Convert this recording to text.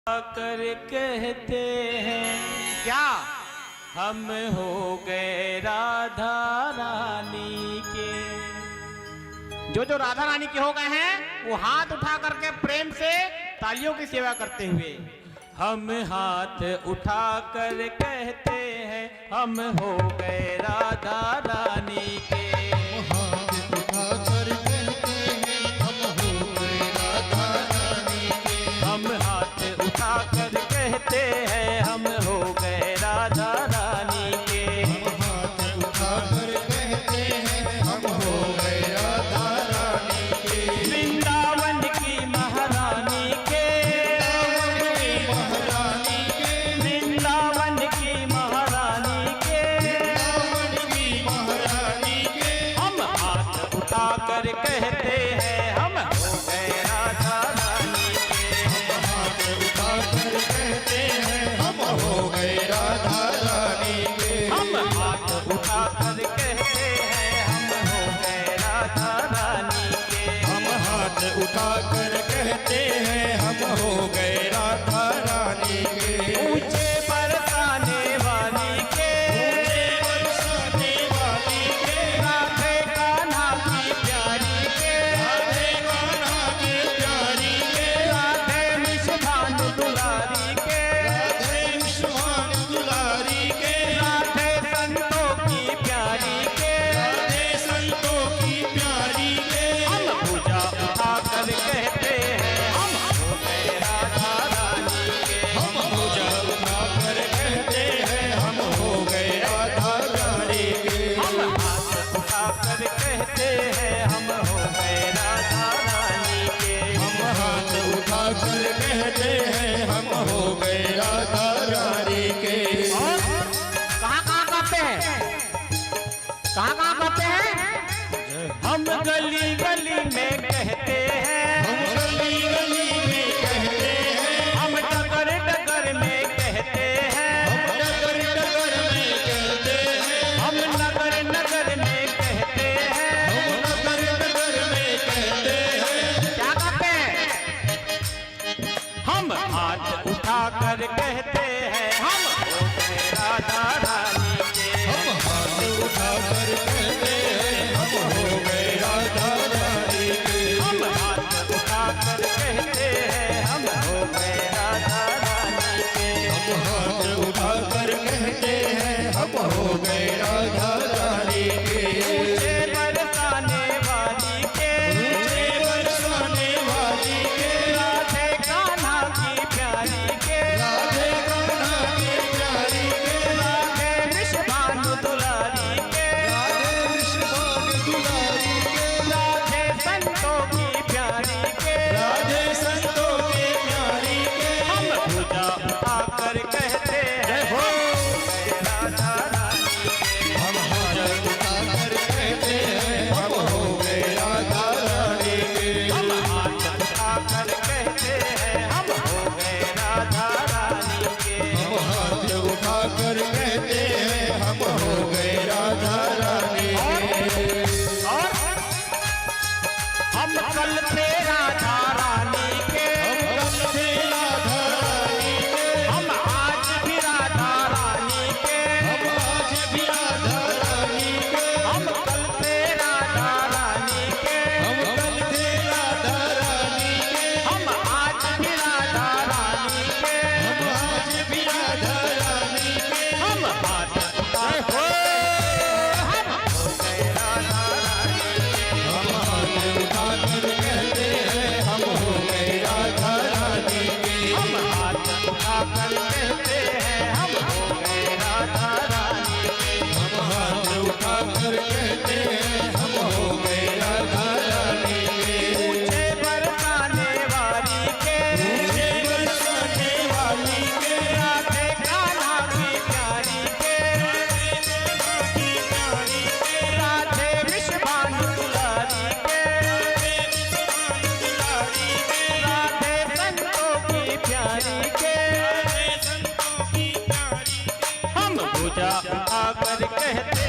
कर कहते हैं क्या हम हो गए राधा रानी के। जो जो राधा रानी के हो गए हैं वो हाथ उठा करके प्रेम से तालियों की सेवा करते हुए हम हाथ उठा कर कहते हैं हम हो गए राधा रानी के। हाथ उठा कर कहते हैं हम हो गए राधा रानी के। हम हाथ उठा कर कहते हैं हम हो गए राधा रानी के। हम हाथ उठा कर कहते हैं हम हो गए राधा रानी के। वृंदावन की महारानी के, महारानी के, वृंदावन की महारानी के, वृंदावन की महारानी के। हम हाथ उठा कर कहते हैं हम हो गए राधा रानी के। हम हाथ उठा कर कहते हैं हम हो गए राधा रानी के। हम हाथ उठा कर कहते हैं हम हो गए राधा रानी के। हम हाथ उठा कर कहते हैं हम हो गए राधा रानी के। ऊंचे बरसाने वाली के, बरसाने वाली के, राधे कान्हा की प्यारी के, राधे कान्हा की प्यारी के, राधे निषभान दुलारी के, राधे विश्वान दुलारी के, राधे संतों की प्यारी के। राधे संतों की प्यारी के। हम पूजा उठा कर कहते हैं हम हो गए राधा रानी के। हम पूजा उठा कर कहते हैं हम हो गए राधा रानी के। हम हाथ उठा कर कहते हैं हम हो गए राधा रानी के। हम हाथ उठा कर कहते हैं हम हो गए राधा रानी के। और कहाँ कहते हैं, कहाँ कहते हैं। हम गली गली में कहते हैं, हम गली गली में कहते हैं, हम डगर डगर में कहते हैं, हम डगर डगर में कहते हैं, हम नगर नगर में कहते हैं। हम नगर नगर में कहते हैं। क्या कहते हैं। हम हाथ उठा कर कहते हैं हम हो गए राधा रानी के। हम हाथ उठा कर कहते हैं हम हो गए राधा रानी के। हम हाथ उठा कर कहते हैं हम हो गए राधा रानी के। हम हाथ उठा कर कहते हैं हम हो गए राधा रानी के। ऊंचे बरसाने वाली के, ऊंचे बरसाने वाली के, राधे कान्हा की प्यारी के, राधे कान्हा की प्यारी के, राधे निषभान दुलारी के, राधे विश्वान दुलारी के, राधे संतों की प्यारी के। राधे संतों की प्यारी के। हम पूजा उठा कर कहते हैं हो गए राधा रानी के। हम हाथ उठा कर कहते हैं हम हो गए राधा रानी के। हम हाथ उठा कर कहते हैं हम हो गए राधा रानी के। हम हाथ उठा कर कहते हैं हम हो गए राधा रानी के। और हम कल थे राधा रानी के, हम कल थे राधा रानी के, हम आज भी राधा रानी के, हम आज भी राधा रानी के, हम कल थे राधा रानी के, हम कल थे राधा रानी के, हम आज भी राधा रानी के। हम आज भी राधा रानी के। हम हाथ उठा हो हम हो गए राधा रानी के। हम हाथ उठा कर कहते हैं हम हो गए राधा रानी के। हम हाथ उठा कर कहते हैं हम हो गए राधा रानी के। हम हाथ उठा कर कहते हैं हम हो गए राधा रानी के। ऊंचे बरसाने वाली के, ऊंचे बरसाने वाली के, राधे कान्हा की प्यारी के, की प्यारी के, राधे विश्वान दुलारी के, दुलारी के, राधे संतों की प्यारी के। संतों की प्यारी के। हम पूजा उठा कर कहते